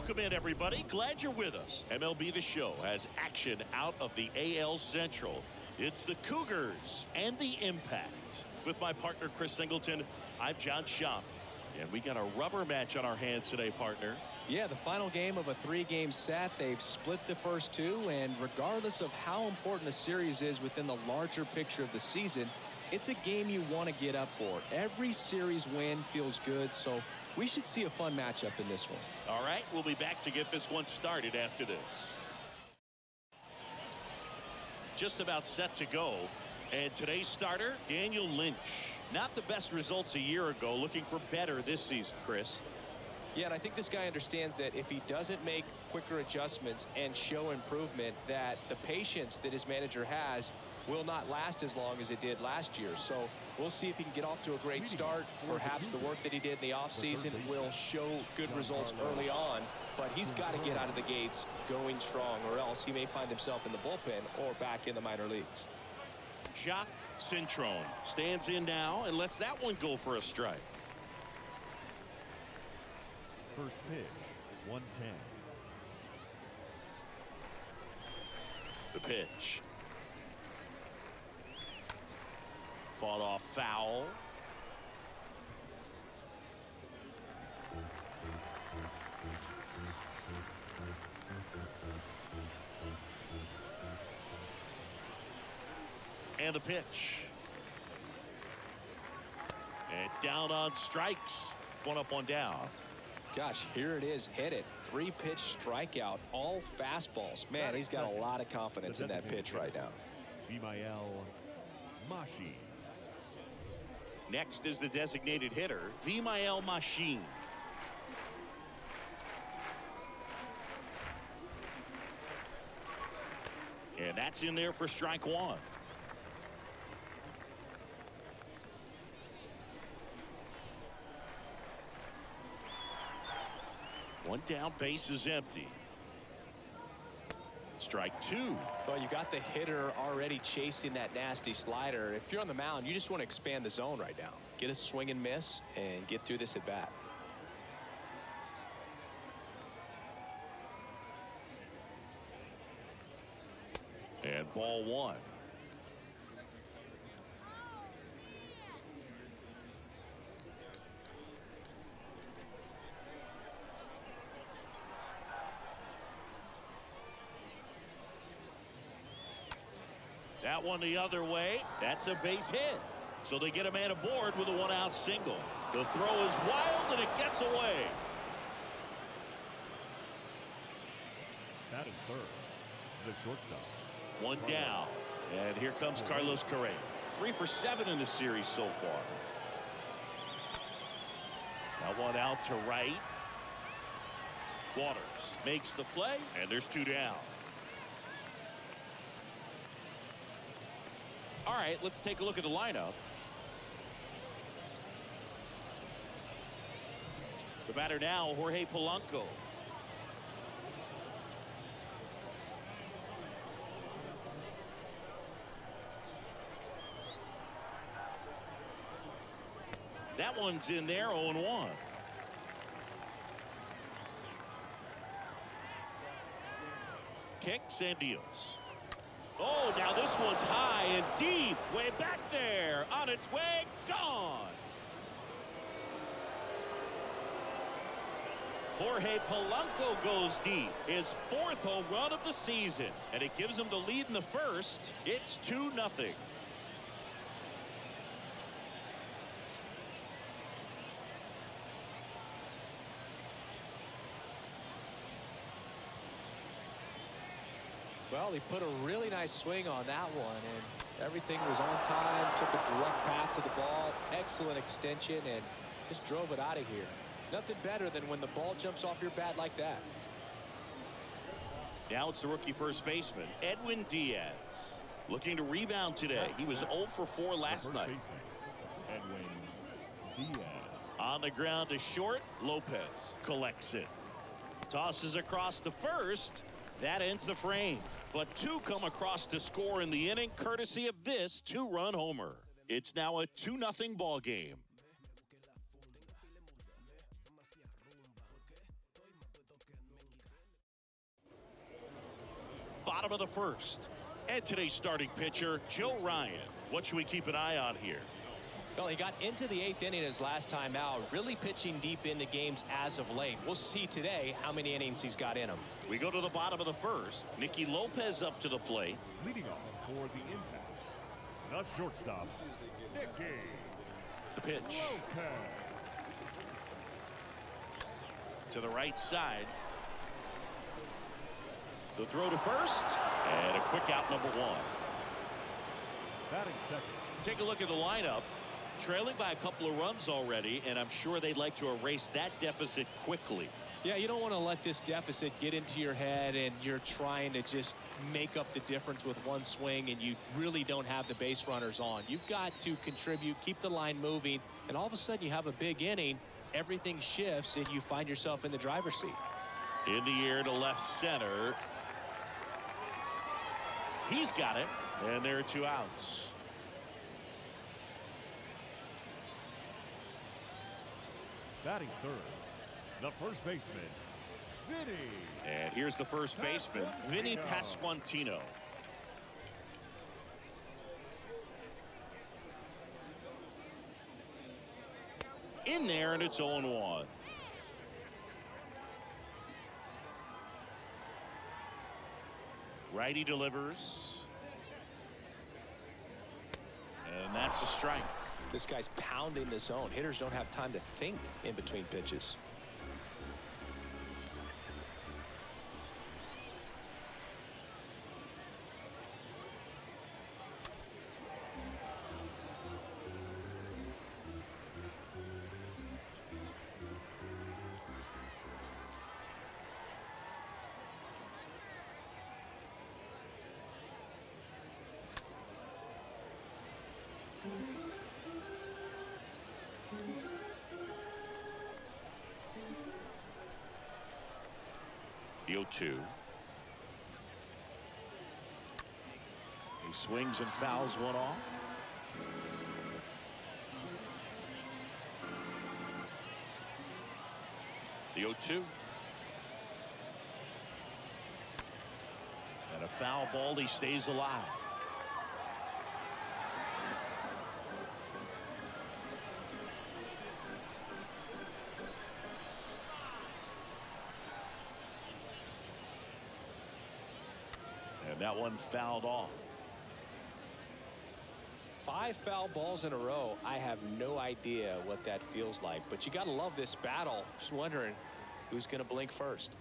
Welcome in, everybody. Glad you're with us. MLB The Show has action out of the AL Central. It's the Cougars and the Impact. With my partner, Chris Singleton, I'm John Shop. And we got a rubber match on our hands today, partner. Yeah, the final game of a 3-game set. They've split the first two, and regardless of how important a series is within the larger picture of the season, it's a game you want to get up for. Every series win feels good, so we should see a fun matchup in this one. All right, we'll be back to get this one started after this. Just about set to go. And today's starter, Daniel Lynch. Not the best results a year ago, looking for better this season, Chris. Yeah, and I think this guy understands that if he doesn't make quicker adjustments and show improvement, that the patience that his manager has will not last as long as it did last year. So we'll see if he can get off to a great start. Perhaps the work that he did in the offseason will show good results early on, but he's got to get out of the gates going strong, or else he may find himself in the bullpen or back in the minor leagues. Jacques Cintrone stands in now and lets that one go for a strike. First pitch, 110. The pitch. Fought off foul. And the pitch. And down on strikes. One up, one down. Gosh, here it is, hit it. 3-pitch strikeout, all fastballs. Man, he's got a lot of confidence in that pitch right now. Machine. Next is the designated hitter, Vimael Machine. And that's in there for strike one. One down, base is empty. Strike two. Well, you got the hitter already chasing that nasty slider. If you're on the mound, you just want to expand the zone right now. Get a swing and miss and get through this at bat. And ball one. That one the other way. That's a base hit. So they get a man aboard with a one-out single. The throw is wild, and it gets away. Batting third, the shortstop. One down. And here comes Carlos Correa. 3 for 7 in the series so far. That one out to right. Waters makes the play, and there's 2 down. All right, let's take a look at the lineup. The batter now, Jorge Polanco. That one's in there, 0-1. Kicks and deals. Oh, now this one's high and deep, way back there, on its way, gone. Jorge Polanco goes deep, his 4th home run of the season, and it gives him the lead in the first. It's 2-0. Well, he put a really nice swing on that one, and everything was on time, took a direct path to the ball, excellent extension, and just drove it out of here. Nothing better than when the ball jumps off your bat like that. Now it's the rookie first baseman, Edwin Diaz. Looking to rebound today. He was 0 for 4 last night. Edwin Diaz. On the ground to short, Lopez collects it. Tosses across to first. That ends the frame. But 2 come across to score in the inning, courtesy of this 2-run homer. It's now a 2-0 ball game. bottom of the first. And today's starting pitcher, Joe Ryan. What should we keep an eye on here? Well, he got into the 8th inning his last time out, really pitching deep into games as of late. We'll see today how many innings he's got in him. We go to the bottom of the first. Nicky Lopez up to the plate. Leading off for the impact, the shortstop, Nicky The pitch Lopez. to the right side. The throw to first. And a quick out, number 1. Batting second. Take a look at the lineup. Trailing by a couple of runs already, and I'm sure they'd like to erase that deficit quickly. Yeah, you don't want to let this deficit get into your head and you're trying to just make up the difference with one swing and you really don't have the base runners on. You've got to contribute, keep the line moving, and all of a sudden you have a big inning, everything shifts, and you find yourself in the driver's seat. In the air to left center. He's got it, and there are 2 outs. Batting third, the first baseman, Vinny. And here's the first baseman, Vinny Pasquantino. In there, and it's 0-1. Righty delivers. And that's a strike. This guy's pounding the zone. Hitters don't have time to think in between pitches. The 0-2. He swings and fouls one off. The 0-2. And a foul ball. He stays alive. And that one fouled off. 5 foul balls in a row. I have no idea what that feels like, but you got to love this battle. Just wondering who's going to blink first.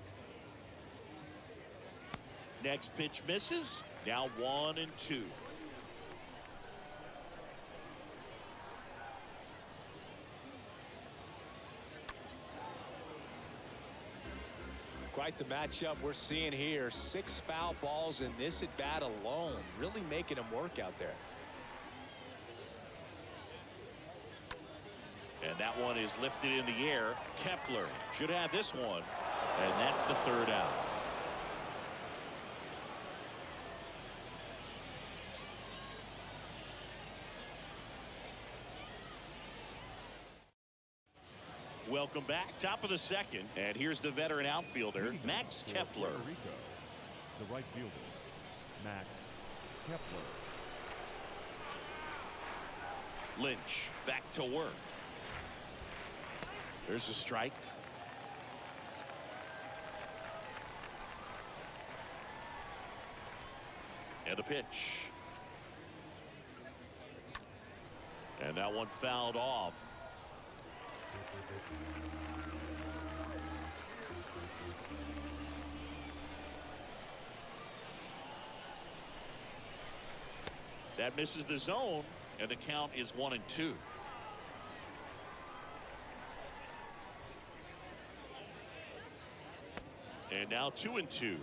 Next pitch misses. Now 1-2. Quite the matchup we're seeing here. 6 foul balls in this at bat alone, really making him work out there. And that one is lifted in the air. Kepler should have this one. And that's the 3rd out. Welcome back. Top of the 2nd. And here's the veteran outfielder, Max Kepler. Puerto Rico, the right fielder, Max Kepler. Lynch back to work. There's a strike. And a pitch. And that one fouled off. That misses the zone, and the count is 1-2. And now 2-2.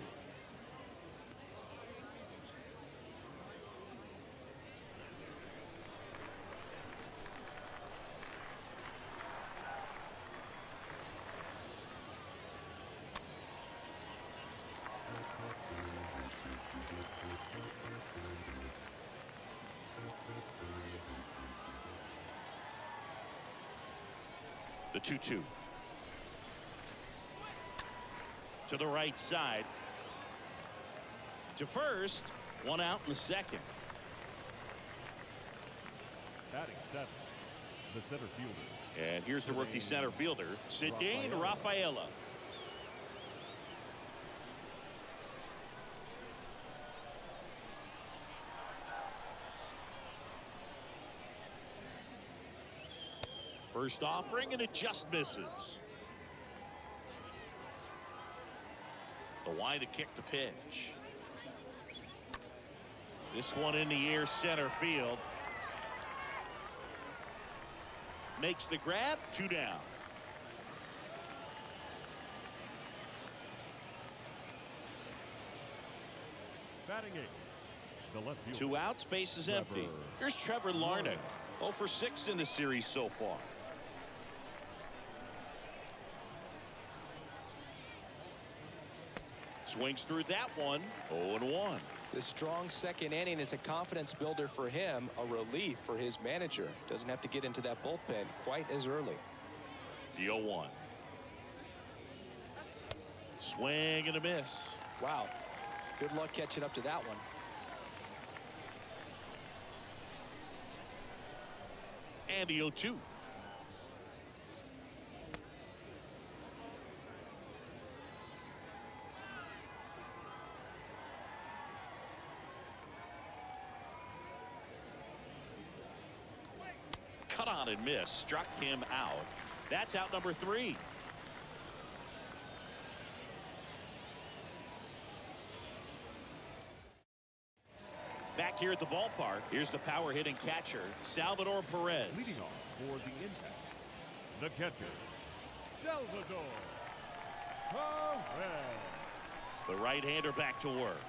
The 2-2. To the right side. To first, one out in the second. Batting seventh, the center fielder. And here's the rookie center fielder, Cedane Rafaela. First offering, and it just misses. The wide to kick the pitch. This one in the air, center field. Makes the grab, 2 down. Batting eighth, the left fielder. 2 outs, base is empty. Here's Trevor Larnach, 0 for 6 in the series so far. Swings through that one, 0-1. The strong second inning is a confidence builder for him, a relief for his manager. Doesn't have to get into that bullpen quite as early. The 0-1. Swing and a miss. Wow. Good luck catching up to that one. And the 0-2. Cut on and miss. Struck him out. That's out number 3. Back here at the ballpark, here's the power hitting catcher, Salvador Perez. Leading off for the impact, the catcher, Salvador Perez. The right-hander back to work.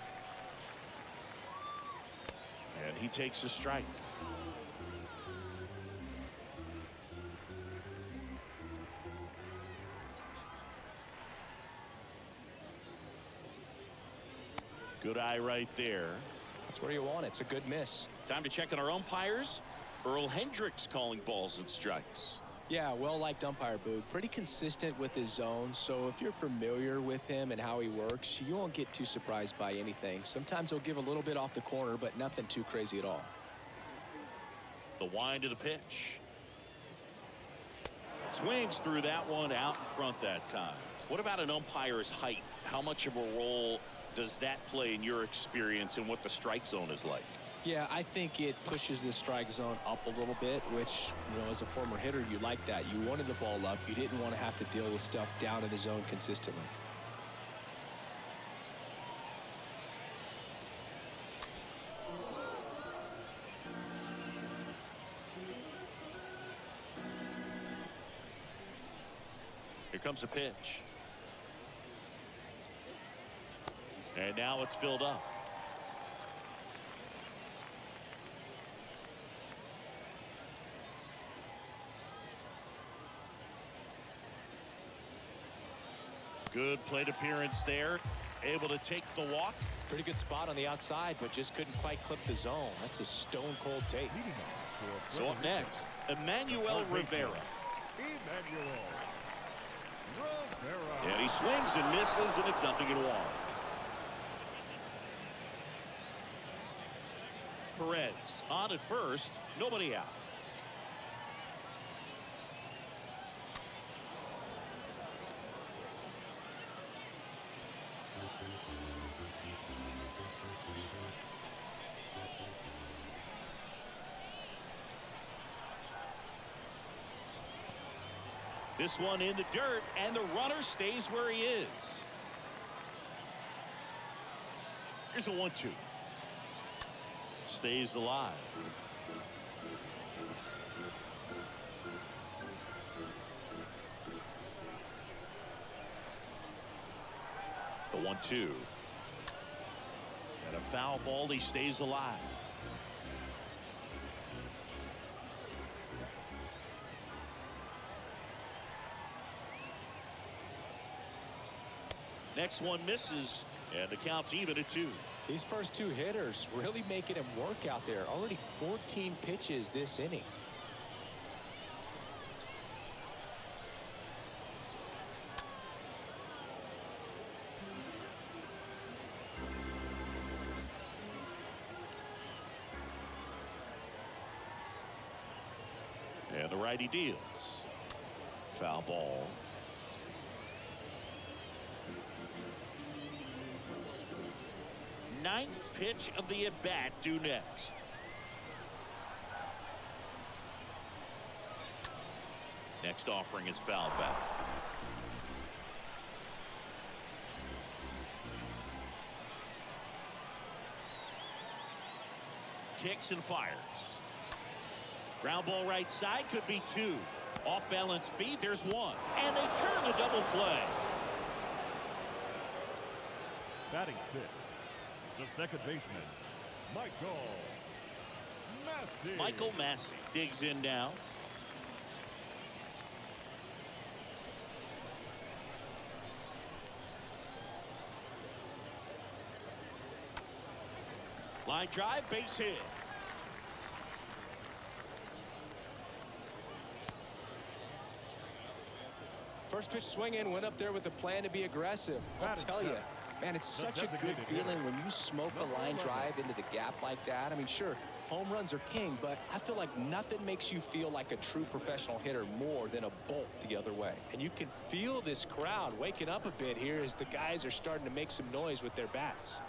And he takes a strike. Good eye right there. That's where you want it. It's a good miss. Time to check on our umpires. Earl Hendricks calling balls and strikes. Yeah, well-liked umpire, Boog. Pretty consistent with his zone, so if you're familiar with him and how he works, you won't get too surprised by anything. Sometimes he'll give a little bit off the corner, but nothing too crazy at all. The wind of the pitch. Swings through that one, out in front that time. What about an umpire's height? How much of a role does that play in your experience and what the strike zone is like? Yeah, I think it pushes the strike zone up a little bit, which, you know, as a former hitter, you like that. You wanted the ball up. You didn't want to have to deal with stuff down in the zone consistently. Here comes a pitch. And now it's filled up. Good plate appearance there. Able to take the walk. Pretty good spot on the outside, but just couldn't quite clip the zone. That's a stone-cold take. So up next, Emmanuel Rivera. And he swings and misses, and it's 0-1. Perez on at first, nobody out. This one in the dirt, and the runner stays where he is. Here's a 1-2. Stays alive. The 1-2. And a foul ball. He stays alive. Next one misses, and the count's even at 2. These first two hitters really making him work out there. Already 14 pitches this inning. the righty deals. Foul ball. Ninth pitch of the at-bat due next. Next offering is fouled back. Kicks and fires. Ground ball right side, could be two. Off balance feed, there's one. And they turn the double play. Batting sixth, the second baseman, Michael Massey digs in now. Line drive, base hit. First pitch swing in, went up there with the plan to be aggressive. I'll tell you, man, it's such a good feeling when you smoke a line drive into the gap like that. I mean, sure, home runs are king, but I feel like nothing makes you feel like a true professional hitter more than a bolt the other way. And you can feel this crowd waking up a bit here as the guys are starting to make some noise with their bats.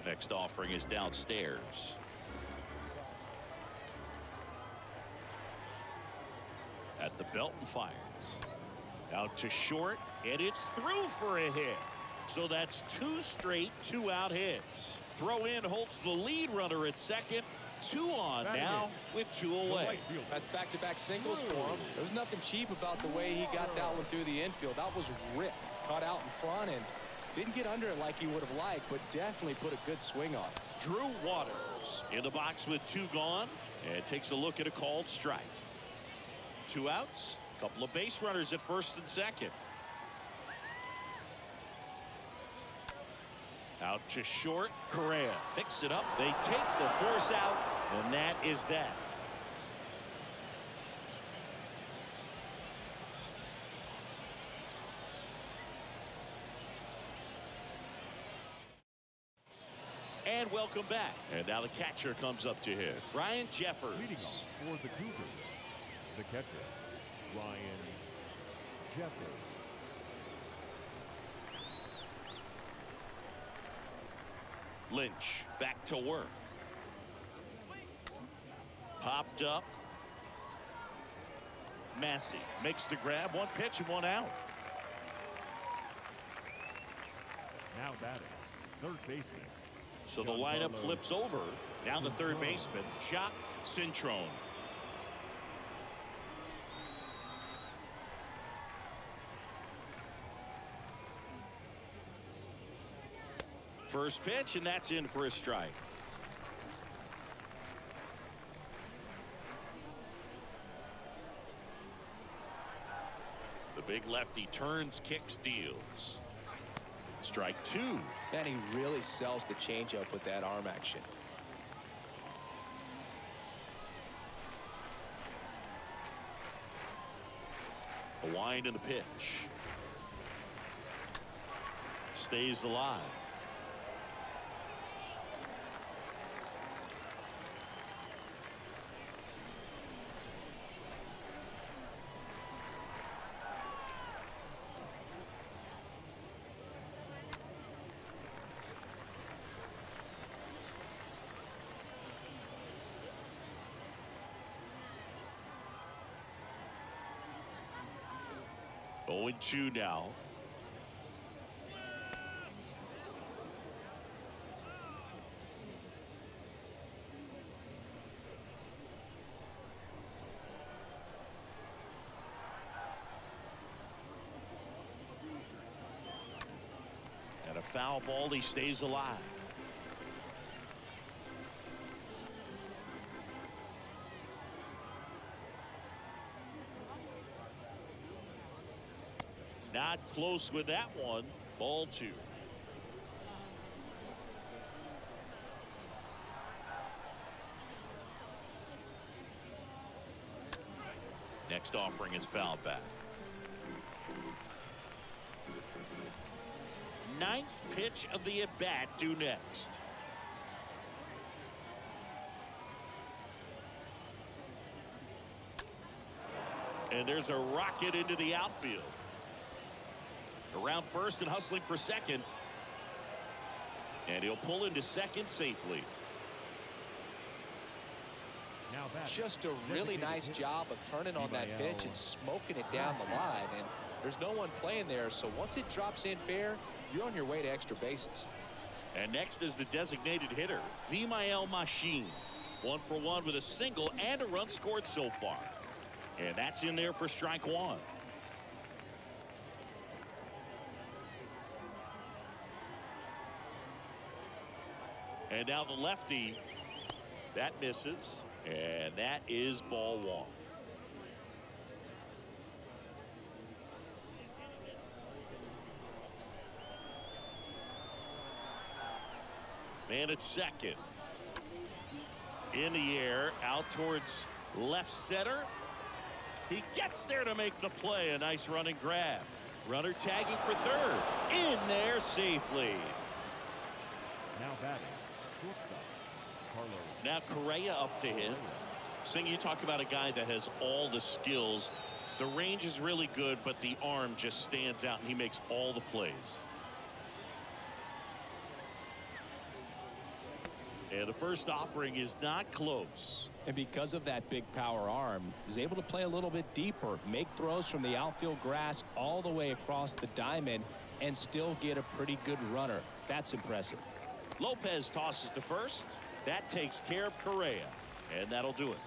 Next offering is downstairs. At the belt and fires. Out to short, and it's through for a hit. So that's two straight two-out hits. Throw in holds the lead runner at second. Two on now with two away. That's back-to-back singles for him. There's nothing cheap about the way he got that one through the infield. That was ripped, caught out in front, and didn't get under it like he would have liked, but definitely put a good swing on it. Drew Waters in the box with two gone, and takes a look at a called strike. Two outs, a couple of base runners at first and second. Out to short, Correa picks it up. They take the force out, and that is that. And welcome back. And now the catcher comes up to hit. Ryan Jeffers. Leading off for the Cougars, the catcher, Ryan Jeffers. Lynch back to work. Popped up. Massey makes the grab. One pitch and one out. Now batting, third baseman. So the lineup flips over. Down the third baseman, Jacques Cintrone. First pitch, and that's in for a strike. The big lefty turns, kicks, deals. Strike two. And he really sells the changeup with that arm action. A wind and a pitch. Stays alive. Oh, 0-2 now. And a foul ball, he stays alive. Not close with that one. Ball two. Next offering is fouled back. Ninth pitch of the at-bat due next. And there's a rocket into the outfield. Around first and hustling for second. And he'll pull into second safely. Now batting, Just a really nice job of turning on that pitch and smoking it down the line. And there's no one playing there, so once it drops in fair, you're on your way to extra bases. And next is the designated hitter, Vimael Machine. 1 for 1 with a single and a run scored so far. And that's in there for strike one. And now the lefty. That misses. And that is ball one. Man at second. In the air, out towards left center. He gets there to make the play. A nice running grab. Runner tagging for third. In there safely. Now batting, shortstop, Carlos. Now Correa up to hit. Sing, you talk about a guy that has all the skills. The range is really good, but the arm just stands out, and he makes all the plays. And the first offering is not close. And because of that big power arm, he's able to play a little bit deeper, make throws from the outfield grass all the way across the diamond, and still get a pretty good runner. That's impressive. Lopez tosses to first. That takes care of Correa, and that'll do it.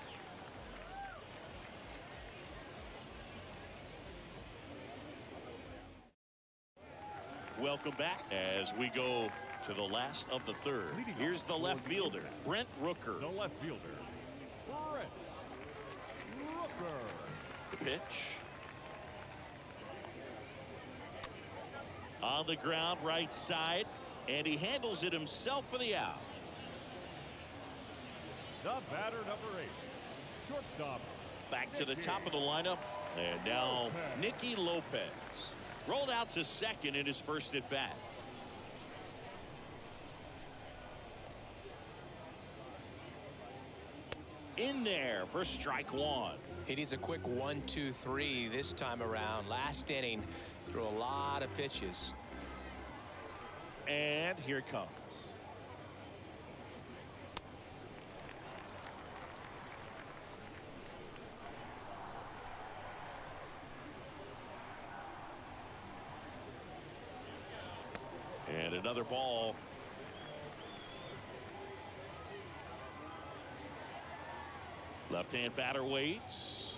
Welcome back as we go to the last of the third. Here's the left fielder, Brent Rooker. The left fielder, Brent Rooker. The pitch. On the ground, right side, and he handles it himself for the out. The batter, number 8, shortstop. Back to the top of the lineup, and now Nicky Lopez. Rolled out to second in his first at bat. In there for strike one. He needs a quick 1-2-3 this time around. Last inning, threw a lot of pitches. And here it comes. And another ball. Left-hand batter waits.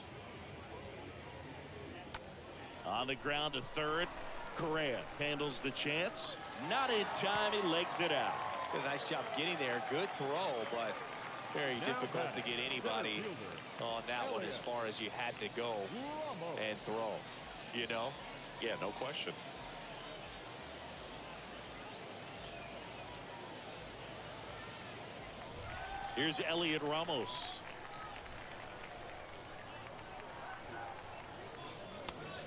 On the ground to third. Correa handles the chance. Not in time. He legs it out. Did a nice job getting there. Good throw, but very difficult to get anybody on that one as far as you had to go and throw. You know? Yeah, no question. Here's Elliot Ramos.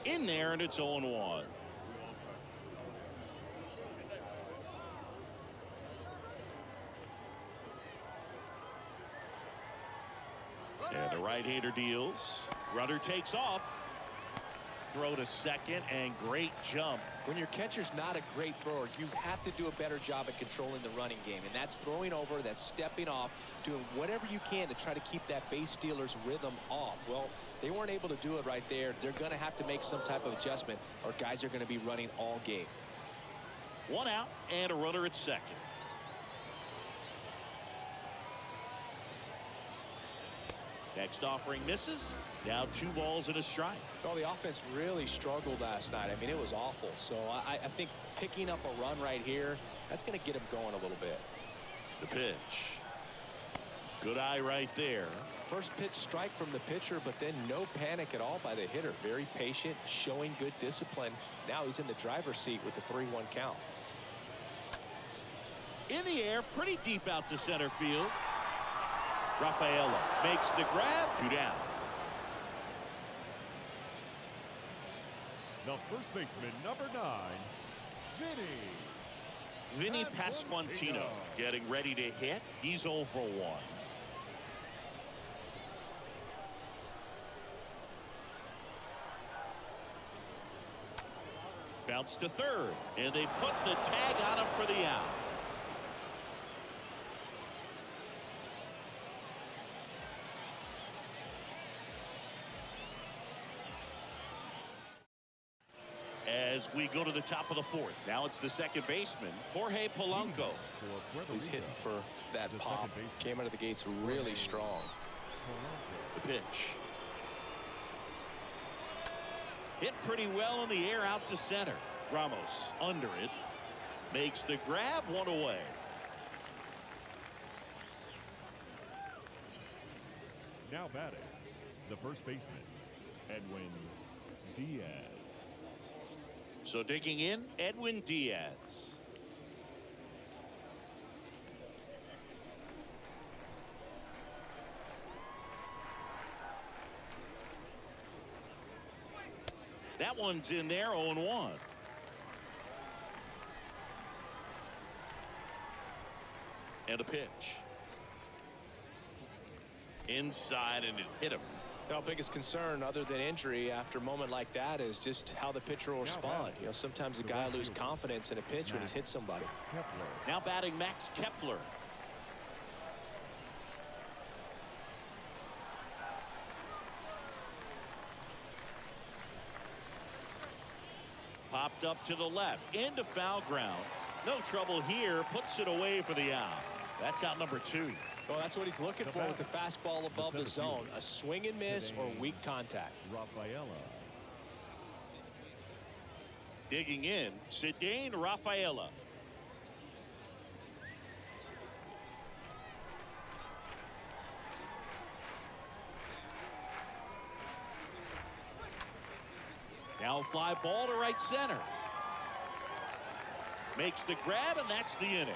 In there, and it's 0-1. And the right-hander deals. Runner takes off. Throw to second, and great jump. When your catcher's not a great thrower, you have to do a better job at controlling the running game. And that's throwing over, that's stepping off, doing whatever you can to try to keep that base stealer's rhythm off. Well, they weren't able to do it right there. They're going to have to make some type of adjustment, or guys are going to be running all game. One out and a runner at second. Next offering misses. Now 2 balls and a strike. Well, the offense really struggled last night. I mean, it was awful. So I think picking up a run right here, that's going to get him going a little bit. The pitch. Good eye right there. First pitch strike from the pitcher, but then no panic at all by the hitter. Very patient, showing good discipline. Now he's in the driver's seat with the 3-1 count. In the air, pretty deep out to center field. Rafaela makes the grab. 2 down. The first baseman, number 9, Vinny Pasquantino getting ready to hit. He's 0 for 1. Bounce to third, and they put the tag on him for the out. As we go to the top of the fourth, now it's the second baseman, Jorge Polanco. He's hitting for that pop. Came out of the gates really strong. The pitch. Hit pretty well in the air out to center. Ramos under it. Makes the grab, one away. Now batting, the first baseman, Edwin Diaz. So digging in, Edwin Diaz. That one's in there, 0-1. And a pitch. Inside, and it hit him. Now, biggest concern other than injury after a moment like that is just how the pitcher will respond. You know, sometimes a guy will lose confidence in a pitch when he's hit somebody. Now batting Max Kepler. Popped up to the left, into foul ground. No trouble here, puts it away for the out. That's out number 2. Well, that's what he's looking for with the fastball above the zone. A swing and miss or weak contact. Rafaela. Digging in, Cedane Rafaela. Now fly ball to right center. Makes the grab, and that's the inning.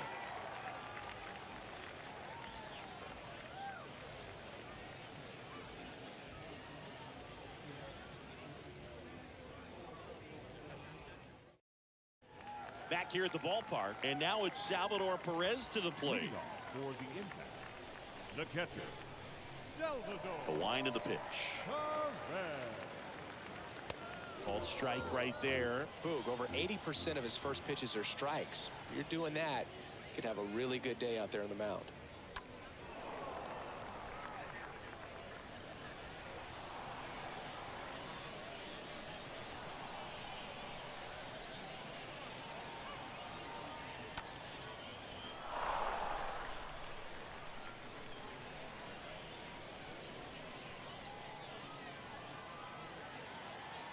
Back here at the ballpark, and now it's Salvador Perez to the plate. For the impact, the catcher, Salvador. The line of the pitch. Perez. Called strike right there. Boog, over 80% of his first pitches are strikes. If you're doing that, you could have a really good day out there on the mound.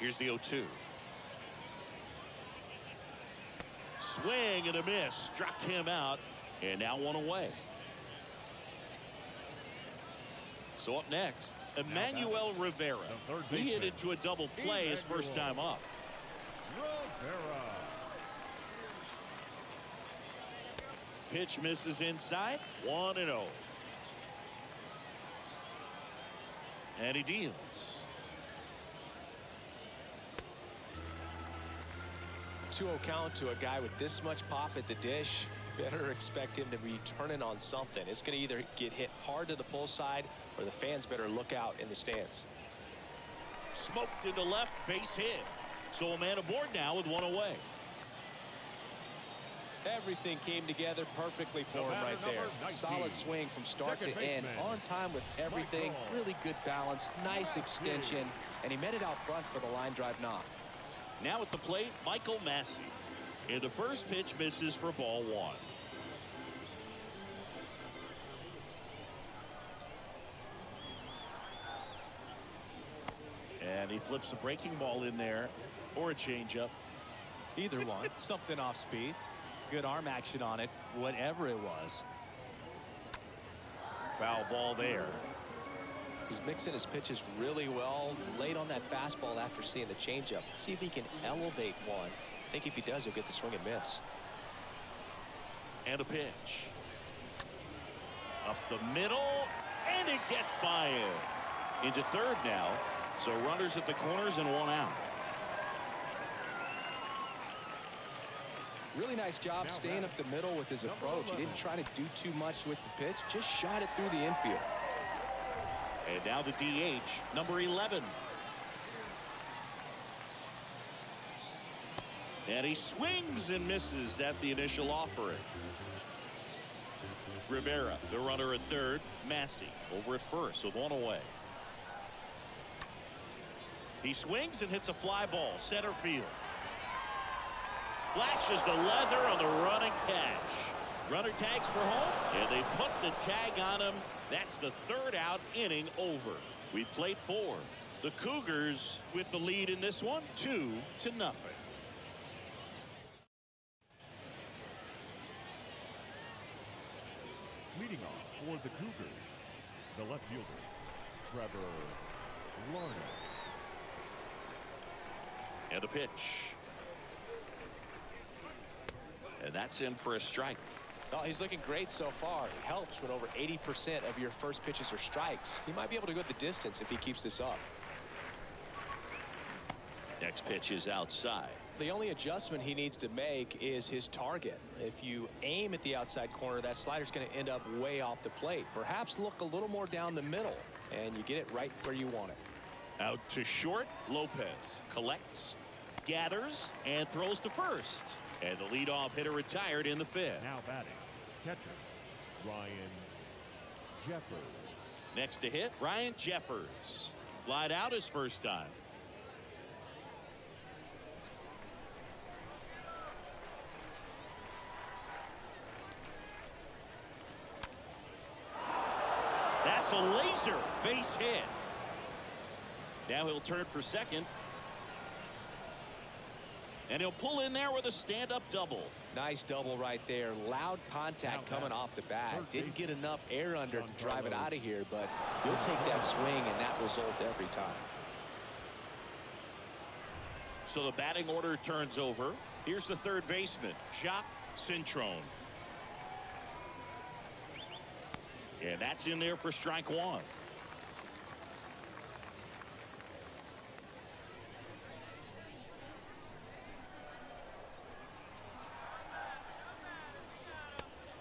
Here's the 0-2. Swing and a miss. Struck him out. And now one away. So up next, Emmanuel Rivera. He hit into a double play his first time up. Rivera. Pitch misses inside. 1-0. And he deals. 2-0 count to a guy with this much pop at the dish. Better expect him to be turning on something. It's going to either get hit hard to the pull side, or the fans better look out in the stands. Smoked into left, base hit. So a man aboard now with one away. Everything came together perfectly for him right there. Solid swing from start to end. On time with everything. Really good balance. Nice extension. And he met it out front for the line drive knock. Now at the plate, Michael Massey. And the first pitch misses for ball 1. And he flips a breaking ball in there, or a changeup. Either one. Something off speed. Good arm action on it, whatever it was. Foul ball there. He's mixing his pitches really well. Late on that fastball after seeing the changeup. See if he can elevate one. I think if he does, he'll get the swing and miss. And a pitch. Up the middle, and it gets by him. Into third now. So runners at the corners and one out. Really nice job staying up the middle with his approach. He didn't try to do too much with the pitch. Just shot it through the infield. And now the DH, number 11. And he swings and misses at the initial offering. Rivera, the runner at third. Massey over at first with one away. He swings and hits a fly ball center field. Flashes the leather on the running catch. Runner tags for home, and they put the tag on him. That's the third out, inning over. We played 4. The Cougars with the lead in this one, 2-0. Leading off for the Cougars, the left fielder, Trevor Larned. And a pitch. And that's in for a strike. Oh, he's looking great so far. It helps when over 80% of your first pitches are strikes. He might be able to go the distance if he keeps this up. Next pitch is outside. The only adjustment he needs to make is his target. If you aim at the outside corner, that slider's going to end up way off the plate. Perhaps look a little more down the middle, and you get it right where you want it. Out to short. Lopez collects, gathers, and throws to first. And the leadoff hitter retired in the 5th. Now batting, catcher, Ryan Jeffers. Next to hit, Ryan Jeffers. Flied out his first time. That's a laser base hit. Now he'll turn for second. And he'll pull in there with a stand-up double. Nice double right there. Loud contact coming off the bat. Didn't get enough air under to drive it out of here, but he'll take that swing and that result every time. So the batting order turns over. Here's the third baseman, Jacques Cintrone. And that's in there for strike 1.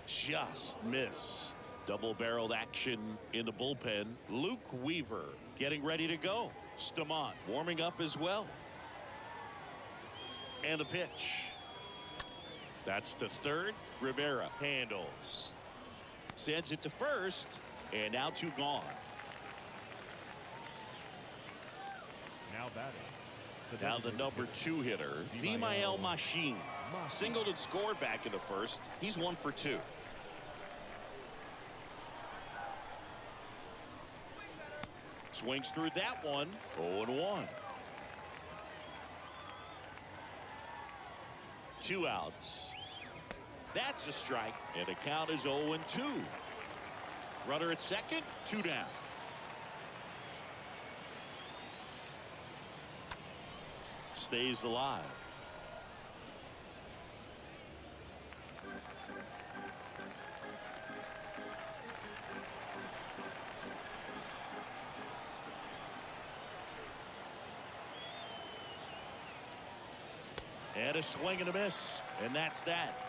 Just missed. Double-barreled action in the bullpen. Luke Weaver getting ready to go. Stamont warming up as well. And the pitch. That's to third. Rivera handles. Sends it to first. And now 2 gone. Now batting. Now the number 2 hitter, Vimael Machine. Singled and scored back in the first. He's 1 for 2. Swings through that one. 0-1. 2 outs. That's a strike. And the count is 0-2. Runner at second. 2 down. Stays alive. And a swing and a miss. And that's that.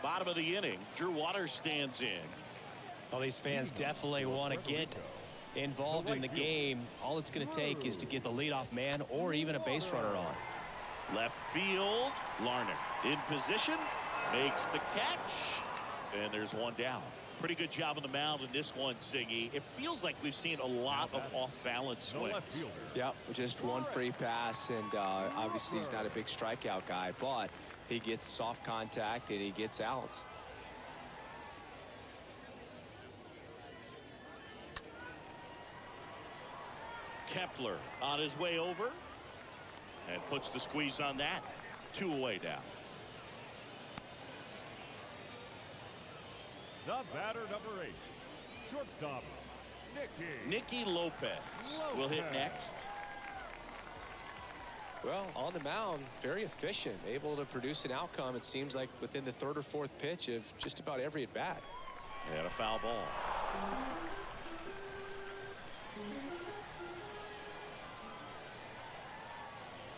Bottom of the inning, Drew Waters stands in. Well, these fans definitely want to get involved in the game. All it's going to take is to get the leadoff man or even a base runner on. Left field, Larned in position, makes the catch, and there's 1 down. Pretty good job on the mound in this one, Siggy. It feels like we've seen a lot of off-balance swings. Yep, just 1 free pass, and obviously he's not a big strikeout guy, but he gets soft contact and he gets outs. Kepler on his way over and puts the squeeze on that. 2 away now. The batter, number 8, shortstop, Nicky Lopez will hit next. Well, on the mound, very efficient, able to produce an outcome, it seems like, within the 3rd or 4th pitch of just about every at-bat. And a foul ball.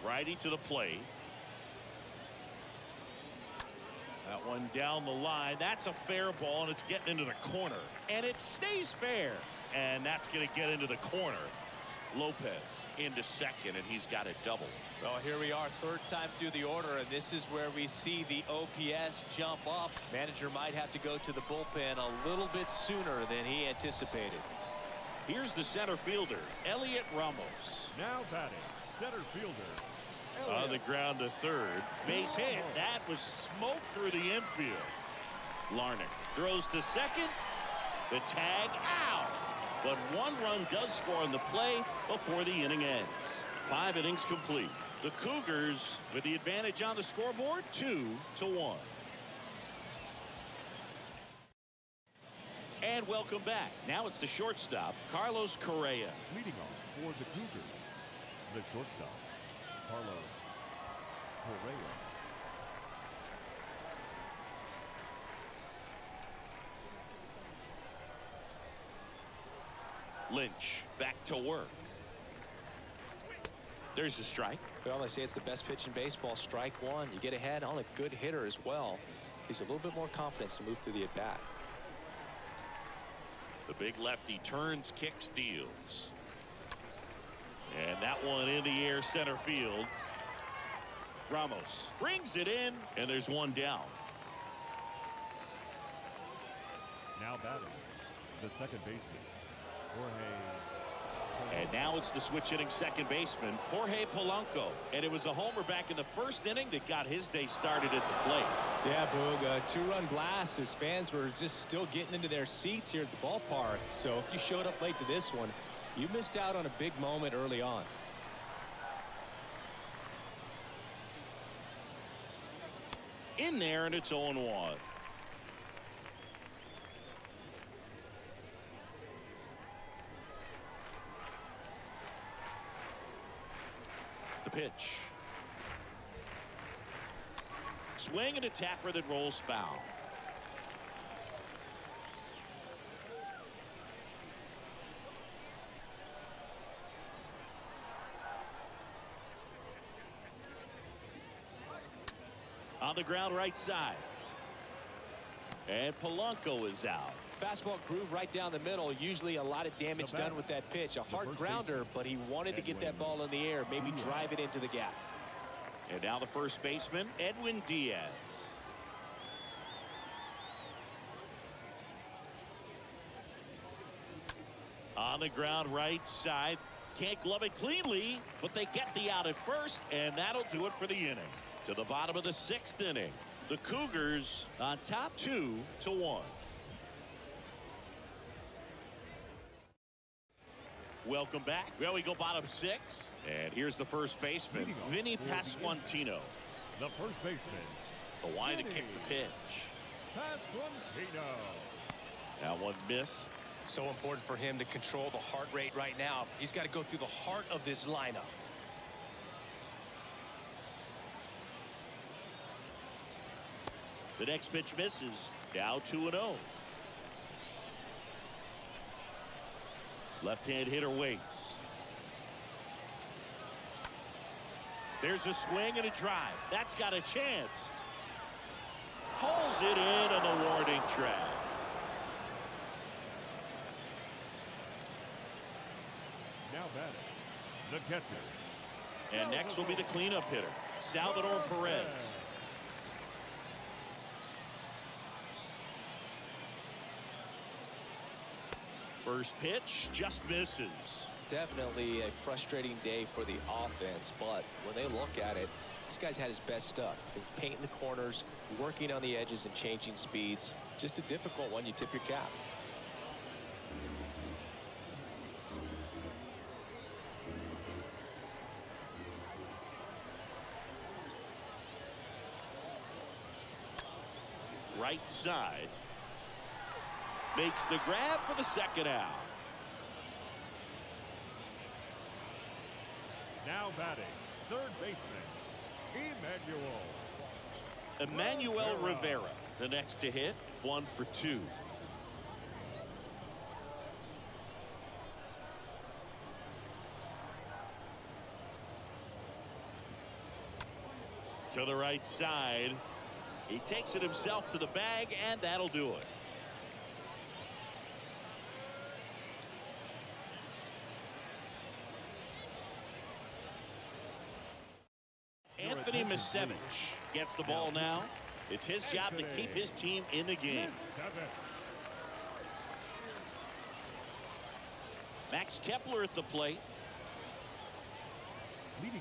Righty to the plate. That one down the line. That's a fair ball, and it's getting into the corner. And it stays fair. And that's going to get into the corner. Lopez into second, and he's got a double. Well, here we are, third time through the order, and this is where we see the OPS jump up. Manager might have to go to the bullpen a little bit sooner than he anticipated. Here's the center fielder, Elliot Ramos. Now batting, center fielder. On the ground to third. Base hit. That was smoke through the infield. Larnach throws to second. The tag out. But one run does score on the play before the inning ends. 5 innings complete. The Cougars with the advantage on the scoreboard, 2-1. And welcome back. Now it's the shortstop, Carlos Correa. Leading off for the Cougars, the shortstop, Carlos Correa. Lynch back to work. There's the strike. Well, they say it's the best pitch in baseball. Strike one. You get ahead on a good hitter as well. Gives you a little bit more confidence to move through the at-bat. The big lefty turns, kicks, deals. And that one in the air center field. Ramos brings it in, and there's one down. Now batting, the second baseman, Jorge. And now it's the switch hitting second baseman, Jorge Polanco. And it was a homer back in the first inning that got his day started at the plate. Yeah, Boog, a 2-run blast. His fans were just still getting into their seats here at the ballpark. So if you showed up late to this one, you missed out on a big moment early on. In there, and it's 0-1. The pitch. Swing and a tapper that rolls foul. On the ground right side. And Polanco is out. Fastball groove right down the middle. Usually a lot of damage done with that pitch. A hard grounder, but he wanted to get that ball in the air, maybe drive it into the gap. And now the first baseman, Edwin Diaz. On the ground right side. Can't glove it cleanly, but they get the out at first, and that'll do it for the inning. To the bottom of the 6th inning. The Cougars on top 2-1. Welcome back. Well, we go bottom 6. And here's the first baseman, Vinny Pasquantino. The first baseman, The wide to kick the pitch. Pasquantino. That one missed. So important for him to control the heart rate right now. He's got to go through the heart of this lineup. The next pitch misses. Now 2-0. Left-hand hitter waits. There's a swing and a drive. That's got a chance. Pulls it in on the warning track. Now batting, the catcher. And next will be the cleanup hitter, Salvador Perez. First pitch just misses. Definitely a frustrating day for the offense, but when they look at it, this guy's had his best stuff. Painting the corners, working on the edges, and changing speeds. Just a difficult one. You tip your cap. Right side. Makes the grab for the second out. Now batting, third baseman, Emmanuel Rivera, the next to hit, 1 for 2. To the right side. He takes it himself to the bag, and that'll do it. Anthony Misevich gets the ball now. It's his job to keep his team in the game. Max Kepler at the plate.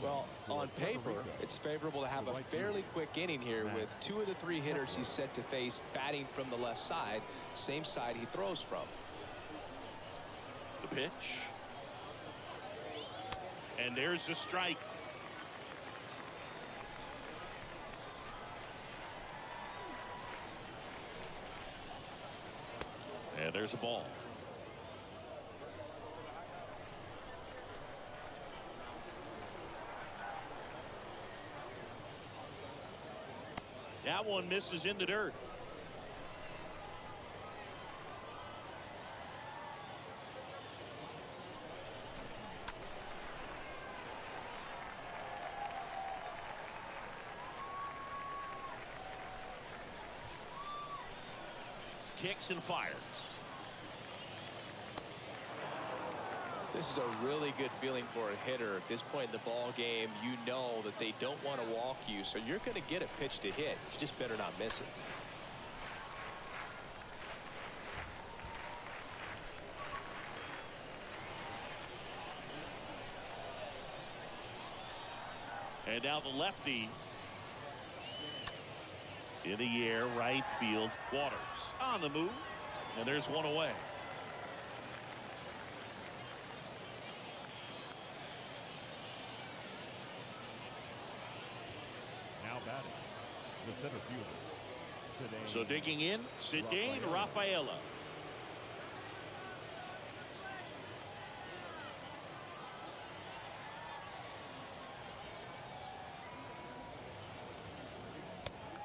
Well, on paper, it's favorable to have a fairly quick inning here with 2 of the 3 hitters he's set to face batting from the left side, same side he throws from. The pitch. And there's the strike. And there's a ball. That one misses in the dirt. Kicks and fires. This is a really good feeling for a hitter. At this point in the ball game, you know that they don't want to walk you, so you're going to get a pitch to hit. You just better not miss it. And now the lefty in the air, right field. Waters on the move, and there's one away. Now batting, the center fielder. So digging in, Cedane Rafaela.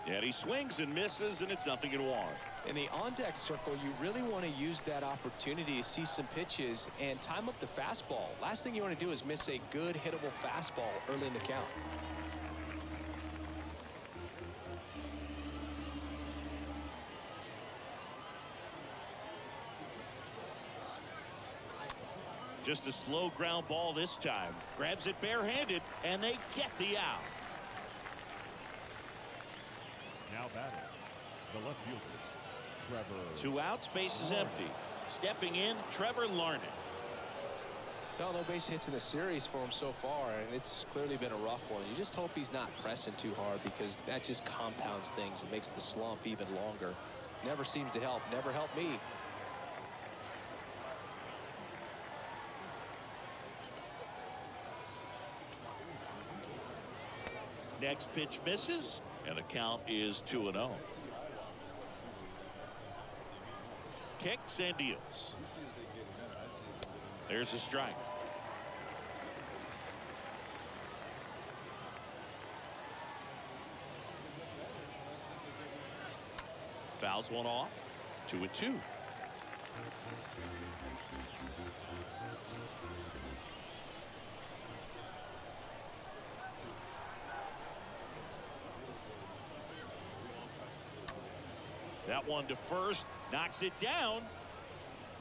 And he swings and misses, and it's 0-1. In the on-deck circle, you really want to use that opportunity to see some pitches and time up the fastball. Last thing you want to do is miss a good hittable fastball early in the count. Just a slow ground ball this time. Grabs it barehanded, and they get the out. Now batting, the left fielder, Trevor. 2 outs, base is empty. Stepping in, Trevor Larned. No base hits in the series for him so far, and it's clearly been a rough one. You just hope he's not pressing too hard, because that just compounds things. It makes the slump even longer. Never seems to help. Never helped me. Next pitch misses, and the count is 2-0. Kicks and deals. There's a strike. Fouls one off. 2-2. That one to first, knocks it down.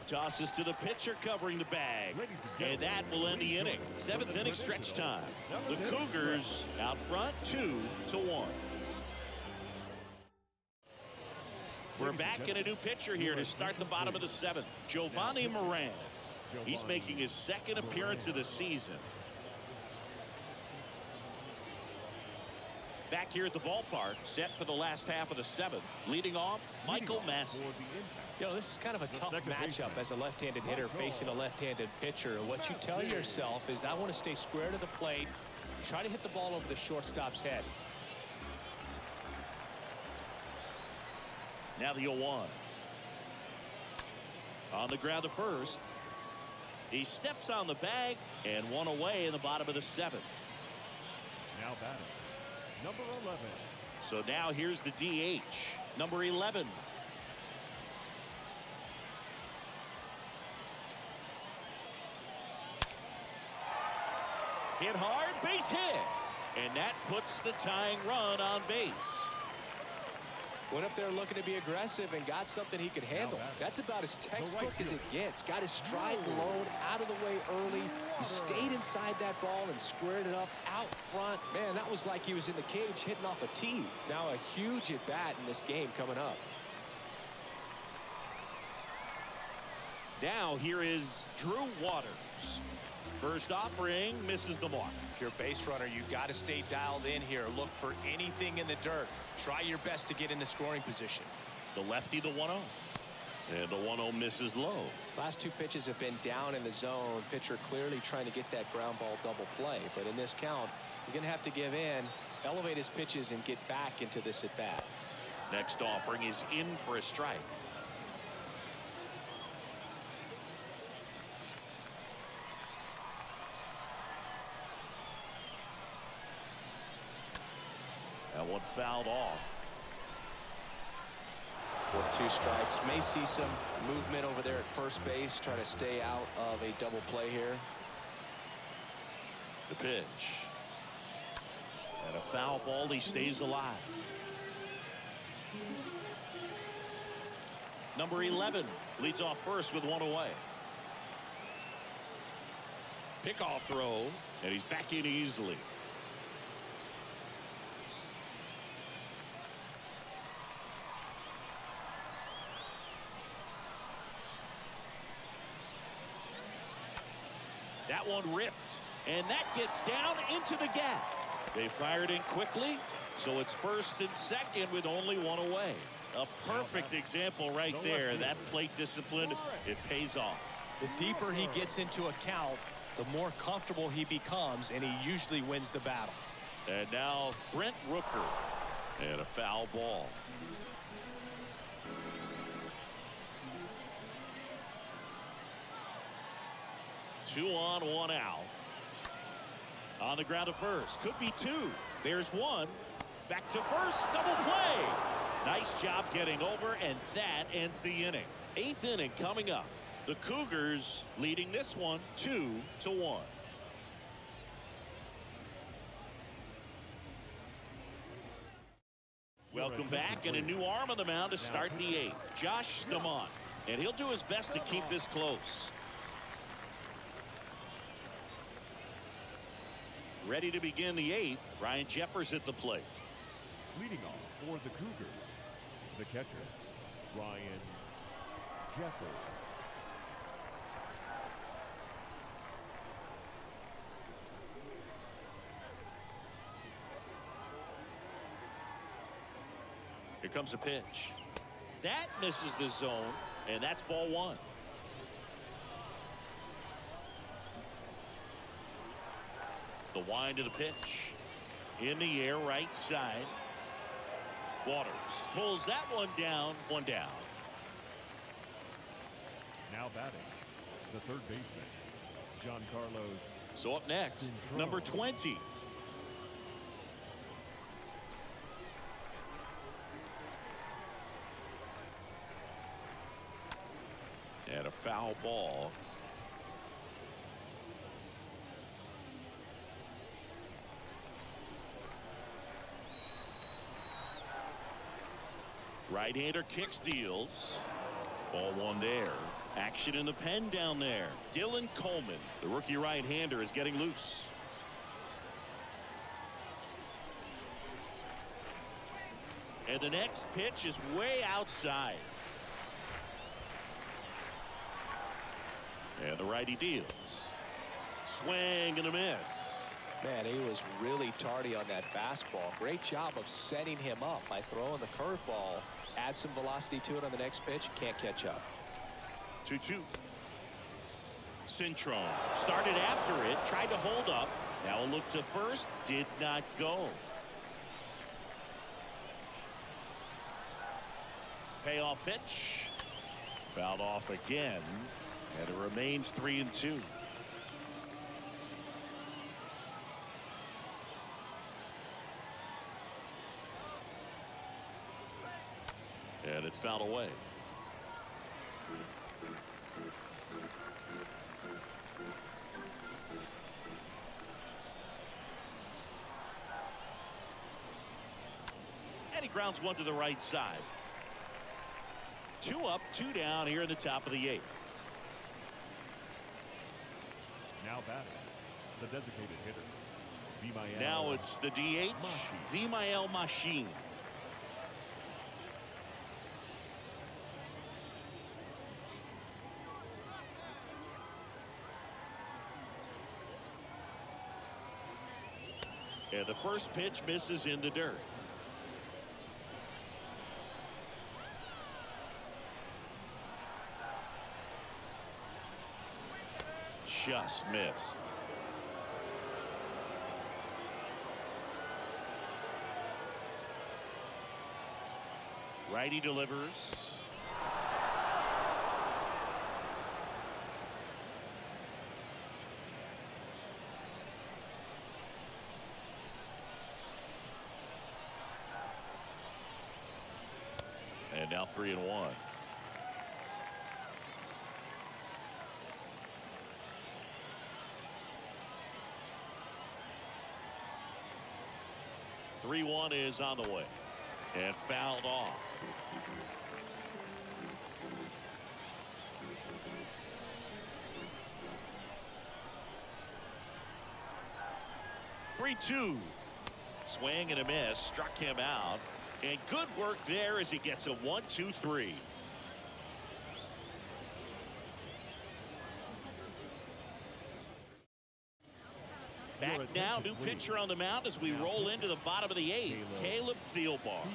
Tosses to the pitcher covering the bag. And that will end the inning. 7th inning stretch time. The Cougars out front 2-1. We're back in a new pitcher here to start the bottom of the 7th. Giovanni Moran. He's making his 2nd appearance of the season. Back here at the ballpark, set for the last half of the 7th. Leading off, Michael Massey. You know, this is kind of a tough matchup as a left-handed hitter facing a left-handed pitcher. What you tell yourself is, I want to stay square to the plate, try to hit the ball over the shortstop's head. Now the 0-1. On the ground to first. He steps on the bag, and one away in the bottom of the 7th. Now batting, number 11. So now here's the DH, number 11. Hit hard, base hit. And that puts the tying run on base. Went up there looking to be aggressive and got something he could handle. That's about as textbook as it gets. Got his stride low, out of the way early. He stayed inside that ball and squared it up out front. Man, that was like he was in the cage hitting off a tee. Now a huge at-bat in this game coming up. Now here is Drew Waters. First offering, misses the mark. If you're a base runner, you got to stay dialed in here. Look for anything in the dirt. Try your best to get into scoring position. The lefty, the 1-0. And the 1-0 misses low. Last two pitches have been down in the zone. Pitcher clearly trying to get that ground ball double play. But in this count, you're going to have to give in, elevate his pitches, and get back into this at bat. Next offering is in for a strike. That one fouled off. With 2 strikes, may see some movement over there at first base, trying to stay out of a double play here. The pitch. And a foul ball, he stays alive. Number 11 leads off first with 1 away. Pickoff throw, and he's back in easily. That one ripped, and that gets down into the gap. They fired in quickly, so it's first and second with only 1 away. A perfect example right there. That plate discipline, it pays off. The deeper he gets into a count, the more comfortable he becomes, and he usually wins the battle. And now Brent Rooker, and a foul ball. Two on, 1 out. On the ground to first. Could be 2. There's 1. Back to first. Double play. Nice job getting over, and that ends the inning. 8th inning coming up. The Cougars leading this one 2-1. Welcome back, and a new arm on the mound to start the 8th. Josh Stamont. And he'll do his best to keep this close. Ready to begin the 8th. Ryan Jeffers at the plate. Leading off for the Cougars, the catcher, Ryan Jeffers. Here comes a pitch. That misses the zone, and that's ball 1. The wind of the pitch. In the air, right side. Waters pulls that one down, 1 down. Now batting, the third baseman, Giancarlo. So up next, number 20. And a foul ball. Right-hander kicks, deals. Ball 1 there. Action in the pen down there. Dylan Coleman, the rookie right-hander, is getting loose. And the next pitch is way outside. And the righty deals. Swing and a miss. Man, he was really tardy on that fastball. Great job of setting him up by throwing the curveball. Add some velocity to it on the next pitch. Can't catch up. 2-2. Cintron started after it, tried to hold up. Now a look to first, did not go. Payoff pitch. Fouled off again, and it remains 3-2. And it's fouled away. And he grounds one to the right side. 2 up, 2 down here in the top of the 8th. Now batting, the designated hitter. Now it's the DH, Vimael Machine. And the first pitch misses in the dirt. Just missed. Righty delivers. And now 3-1. Three-one is on the way and fouled off. 3-2. Swing and a miss. Struck him out. And good work there as he gets a 1-2-3. Back now, new pitcher on the mound as we roll into the bottom of the 8th. Caleb Thielbar.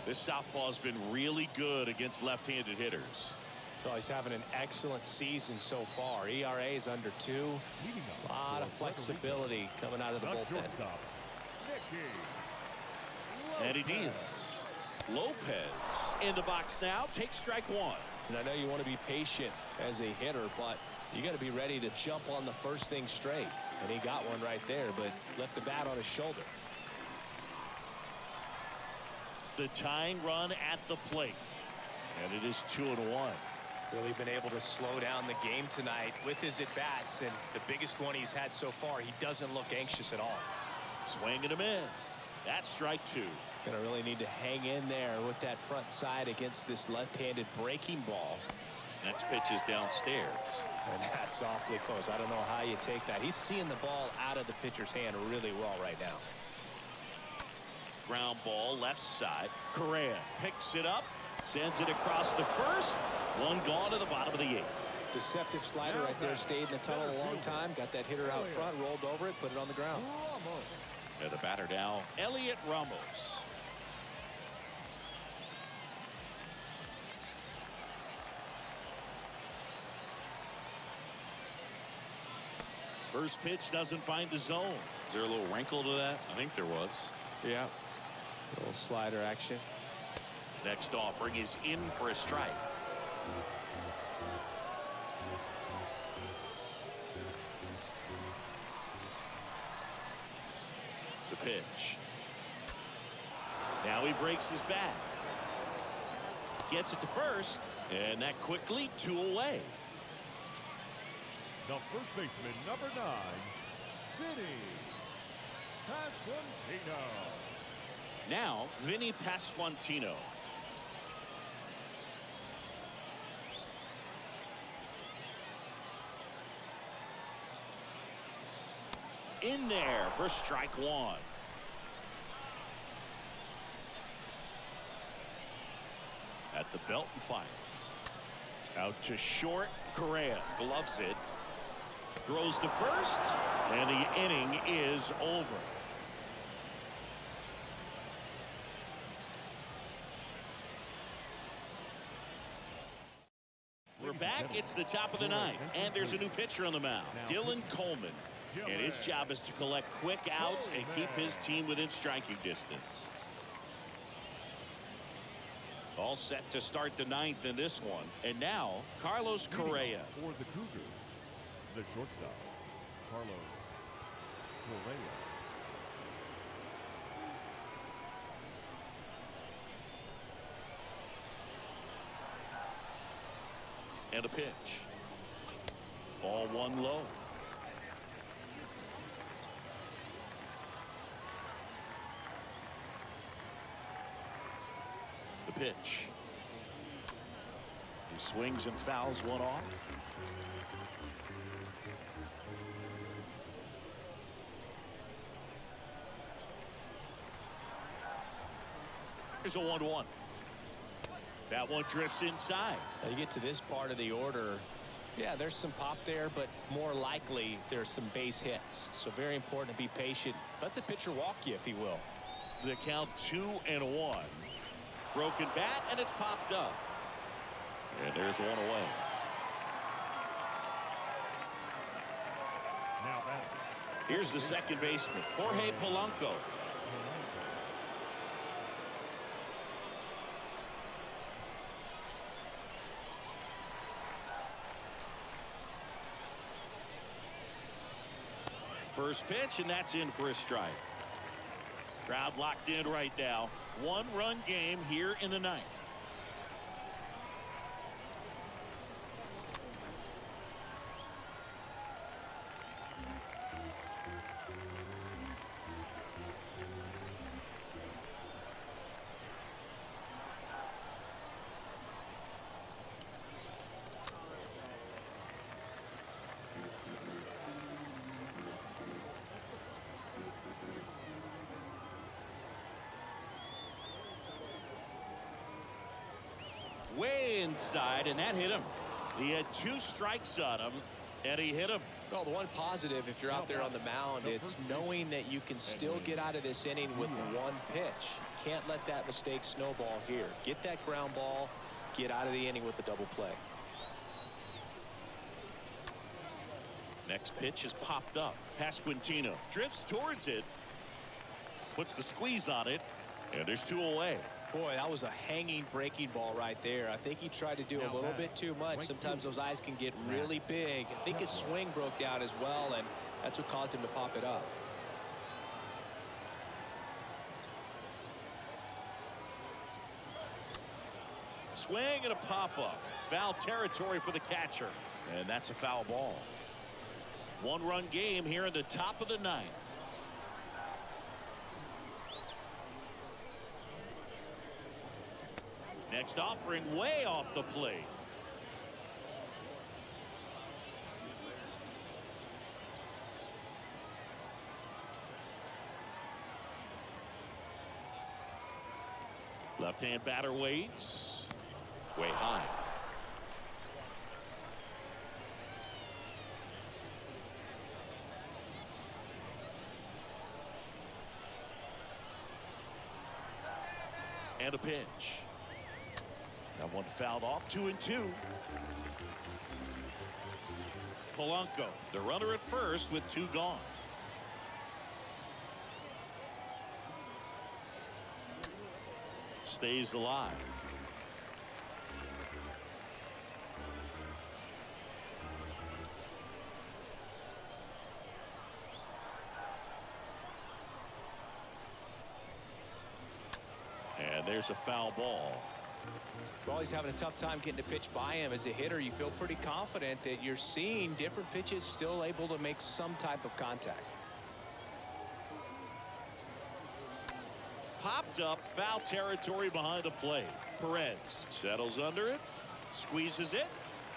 This southpaw's been really good against left-handed hitters. Well, he's having an excellent season so far. ERA is under 2. A lot of flexibility coming out of the bullpen. And he deals. Lopez in the box now. Takes strike 1. And I know you want to be patient as a hitter, but you got to be ready to jump on the first thing straight. And he got one right there, but left the bat on his shoulder. The tying run at the plate. And it is 2-1. Really been able to slow down the game tonight with his at-bats, and the biggest one he's had so far, he doesn't look anxious at all. Swing and a miss. That's strike 2. Gonna really need to hang in there with that front side against this left-handed breaking ball. Next pitch is downstairs. And that's awfully close. I don't know how you take that. He's seeing the ball out of the pitcher's hand really well right now. Ground ball left side. Correa picks it up. Sends it across the first. One gone to the bottom of the 8th. Deceptive slider right there. Stayed in the tunnel a long time. Got that hitter out front. Rolled over it. Put it on the ground. And the batter now, Elliot Ramos. First pitch doesn't find the zone. Is there a little wrinkle to that? I think there was. Yeah. A little slider action. Next offering is in for a strike. The pitch. Now he breaks his back. Gets it to first. And that quickly 2 away. The first baseman, number 9, Vinny Pasquantino. Now, Vinny Pasquantino. In there for strike 1. At the belt and fires. Out to short. Correa gloves it. Throws to first. And the inning is over. We're back. It's the top of the 9th. And there's a new pitcher on the mound. Dylan Coleman. And his job is to collect quick outs and keep his team within striking distance. All set to start the 9th in this one. And now, Carlos Correa. For the Cougars, the shortstop, Carlos Correa. And a pitch. Ball 1 low. The pitch. He swings and fouls one off. Here's a 1-1. That one drifts inside. Now you get to this part of the order. Yeah, there's some pop there, but more likely there's some base hits. So very important to be patient. Let the pitcher walk you, if he will. The count 2-1. Broken bat, and it's popped up. And there's one away. Now batting. Here's the second baseman, Jorge Polanco. First pitch, and that's in for a strike. Crowd locked in right now. One-run game here in the ninth. Way inside, and that hit him. He had 2 strikes on him, and he hit him. Well, the one positive, if you're out there on the mound, it's knowing that you can still get out of this inning with one pitch. Can't let that mistake snowball here. Get that ground ball, get out of the inning with a double play. Next pitch is popped up. Pasquantino drifts towards it, puts the squeeze on it, and there's 2 away. Boy, that was a hanging breaking ball right there. I think he tried to do a little bit too much. Sometimes those eyes can get really big. I think his swing broke down as well, and that's what caused him to pop it up. Swing and a pop-up. Foul territory for the catcher, and that's a foul ball. One-run game here in the top of the ninth. Next offering way off the plate. Left-hand batter waits. Way high. And a pitch. That one fouled off. 2-2. Polanco, the runner at first with 2 gone. Stays alive. And there's a foul ball. Well, he's having a tough time getting a pitch by him. As a hitter, you feel pretty confident that you're seeing different pitches still able to make some type of contact. Popped up, foul territory behind the plate. Perez settles under it, squeezes it,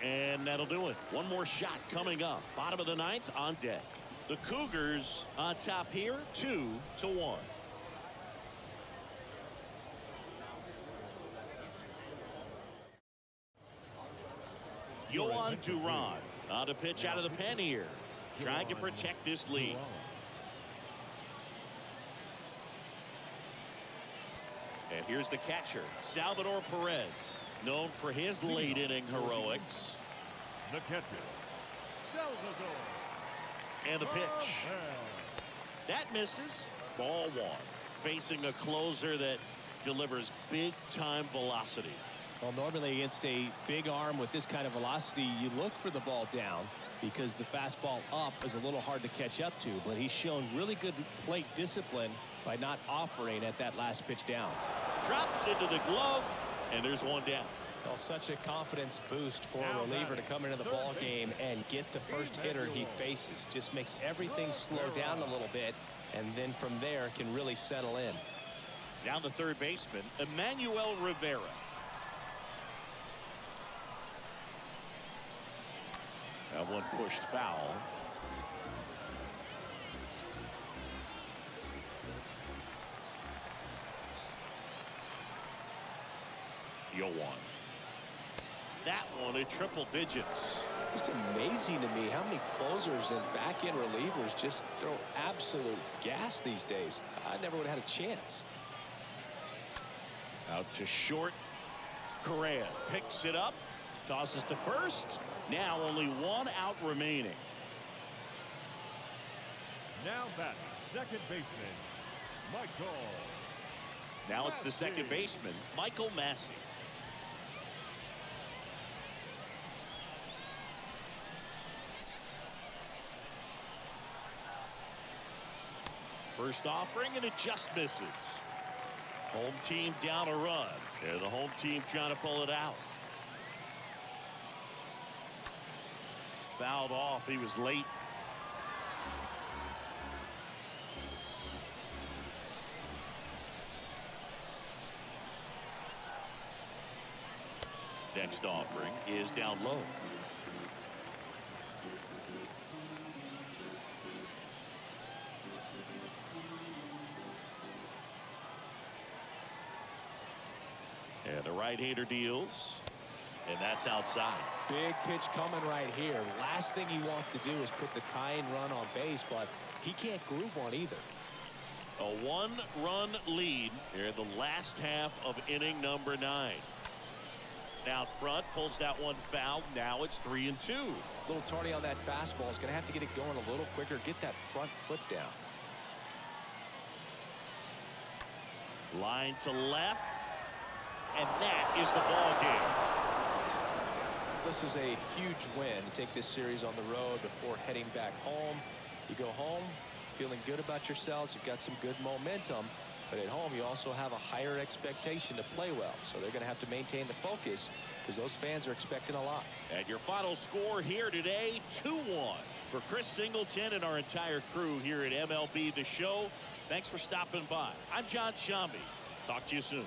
and that'll do it. One more shot coming up. Bottom of the ninth on deck. The Cougars on top here, 2-1. Yohan Duran on the pitch out of the pen here, trying to protect this lead. And here's the catcher, Salvador Perez, known for his late inning heroics. The catcher, Salvador. And the pitch. That misses. Ball 1. Facing a closer that delivers big time velocity. Well, normally against a big arm with this kind of velocity, you look for the ball down because the fastball up is a little hard to catch up to. But he's shown really good plate discipline by not offering at that last pitch down. Drops into the glove, and there's one down. Well, such a confidence boost for a reliever to come into the ball game and get the first hitter he faces. Just makes everything slow down a little bit, and then from there can really settle in. Down the third baseman, Emmanuel Rivera. That one pushed foul. Yo one. That one in triple digits. Just amazing to me how many closers and back-end relievers just throw absolute gas these days. I never would have had a chance. Out to short. Correa picks it up. Tosses to first. Now only one out remaining. Now batting, second baseman, Michael. Now it's the second baseman, Michael Massey. First offering, and it just misses. Home team down a run. They're the home team trying to pull it out. Fouled off. He was late. Next offering is down low. And the right-hander deals. And that's outside. Big pitch coming right here. Last thing he wants to do is put the tying run on base, but he can't groove one either. A one-run lead here in the last half of inning number 9. Out front, pulls that one foul. Now it's 3-2. A little tardy on that fastball. Is going to have to get it going a little quicker. Get that front foot down. Line to left. And that is the ball game. This is a huge win to take this series on the road before heading back home. You go home feeling good about yourselves. You've got some good momentum. But at home, you also have a higher expectation to play well. So they're going to have to maintain the focus because those fans are expecting a lot. And your final score here today, 2-1. For Chris Singleton and our entire crew here at MLB The Show, thanks for stopping by. I'm John Shambi. Talk to you soon.